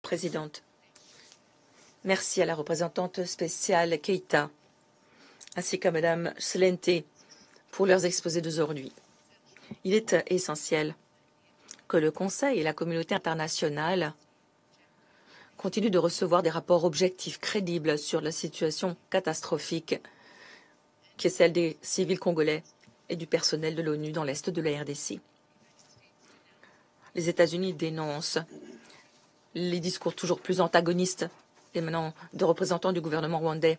Présidente. Merci à la représentante spéciale Keïta, ainsi qu'à Madame Slente pour leurs exposés d'aujourd'hui. Il est essentiel que le Conseil et la communauté internationale continuent de recevoir des rapports objectifs, crédibles sur la situation catastrophique qui est celle des civils congolais et du personnel de l'ONU dans l'est de la RDC. Les États-Unis dénoncent les discours toujours plus antagonistes émanant de représentants du gouvernement rwandais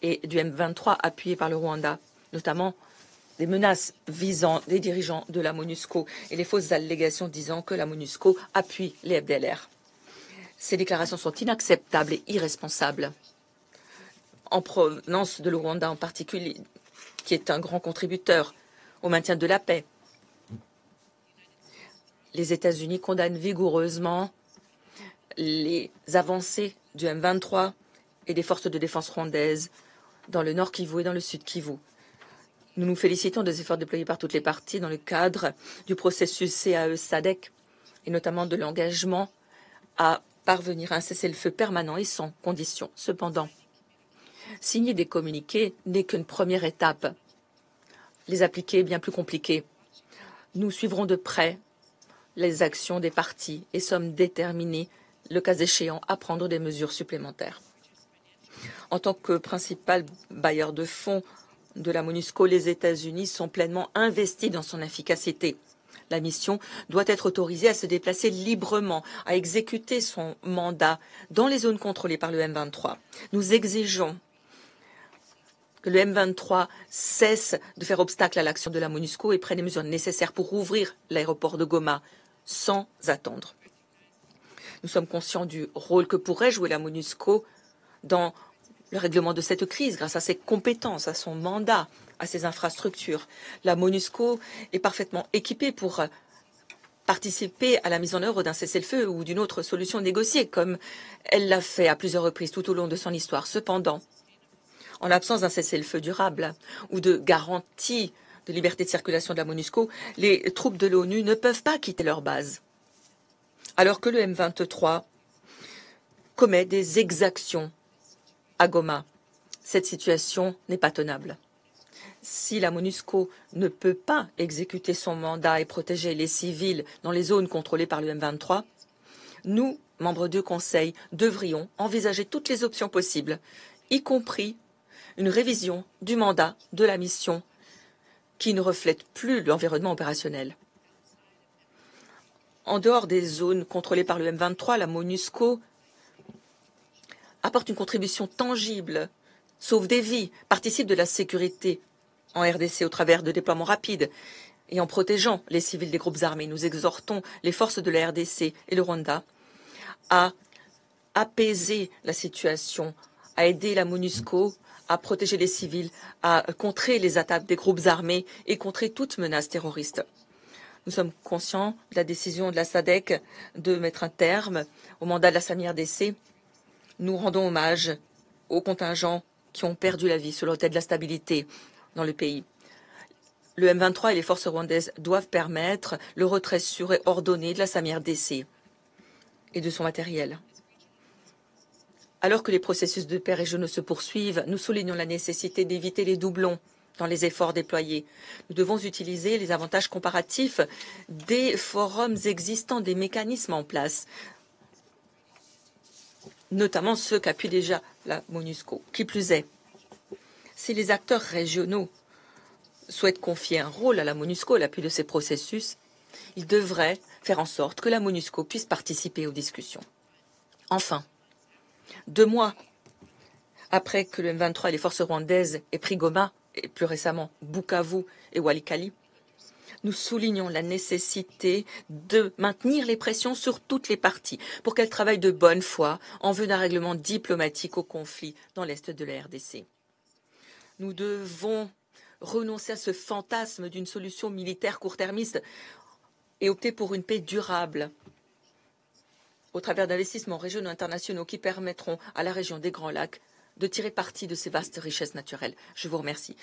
et du M23 appuyé par le Rwanda, notamment des menaces visant des dirigeants de la MONUSCO et les fausses allégations disant que la MONUSCO appuie les FDLR. Ces déclarations sont inacceptables et irresponsables, en provenance de le Rwanda en particulier, qui est un grand contributeur au maintien de la paix. Les États-Unis condamnent vigoureusement les avancées du M23 et des forces de défense rwandaises dans le nord Kivu et dans le sud Kivu. Nous nous félicitons des efforts déployés par toutes les parties dans le cadre du processus CAE-SADC et notamment de l'engagement à parvenir à un cessez-le-feu permanent et sans condition. Cependant, signer des communiqués n'est qu'une première étape. Les appliquer est bien plus compliqué. Nous suivrons de près les actions des parties et sommes déterminés, le cas échéant, à prendre des mesures supplémentaires. En tant que principal bailleur de fonds de la MONUSCO, les États-Unis sont pleinement investis dans son efficacité. La mission doit être autorisée à se déplacer librement, à exécuter son mandat dans les zones contrôlées par le M23. Nous exigeons que le M23 cesse de faire obstacle à l'action de la MONUSCO et prenne les mesures nécessaires pour ouvrir l'aéroport de Goma sans attendre. Nous sommes conscients du rôle que pourrait jouer la MONUSCO dans le règlement de cette crise grâce à ses compétences, à son mandat, à ses infrastructures. La MONUSCO est parfaitement équipée pour participer à la mise en œuvre d'un cessez-le-feu ou d'une autre solution négociée, comme elle l'a fait à plusieurs reprises tout au long de son histoire. Cependant, en l'absence d'un cessez-le-feu durable ou de garantie de liberté de circulation de la MONUSCO, les troupes de l'ONU ne peuvent pas quitter leur base. Alors que le M23 commet des exactions à Goma, cette situation n'est pas tenable. Si la MONUSCO ne peut pas exécuter son mandat et protéger les civils dans les zones contrôlées par le M23, nous, membres du Conseil, devrions envisager toutes les options possibles, y compris une révision du mandat de la mission qui ne reflète plus l'environnement opérationnel. En dehors des zones contrôlées par le M23, la MONUSCO apporte une contribution tangible, sauve des vies, participe de la sécurité en RDC au travers de déploiements rapides et en protégeant les civils des groupes armés. Nous exhortons les forces de la RDC et le Rwanda à apaiser la situation, à aider la MONUSCO à protéger les civils, à contrer les attaques des groupes armés et contrer toute menace terroriste. Nous sommes conscients de la décision de la SADC de mettre un terme au mandat de la SAMI-RDC. Nous rendons hommage aux contingents qui ont perdu la vie sur l'autel de la stabilité dans le pays. Le M23 et les forces rwandaises doivent permettre le retrait sûr et ordonné de la SAMI-RDC et de son matériel. Alors que les processus de paix régionaux se poursuivent, nous soulignons la nécessité d'éviter les doublons dans les efforts déployés. Nous devons utiliser les avantages comparatifs des forums existants, des mécanismes en place, notamment ceux qu'appuie déjà la MONUSCO. Qui plus est, si les acteurs régionaux souhaitent confier un rôle à la MONUSCO à l'appui de ces processus, ils devraient faire en sorte que la MONUSCO puisse participer aux discussions. Enfin, 2 mois après que le M23 et les forces rwandaises aient pris Goma, et plus récemment Bukavu et Walikale, nous soulignons la nécessité de maintenir les pressions sur toutes les parties pour qu'elles travaillent de bonne foi en vue d'un règlement diplomatique au conflit dans l'est de la RDC. Nous devons renoncer à ce fantasme d'une solution militaire court-termiste et opter pour une paix durable au travers d'investissements régionaux et internationaux qui permettront à la région des Grands Lacs de tirer parti de ces vastes richesses naturelles. Je vous remercie.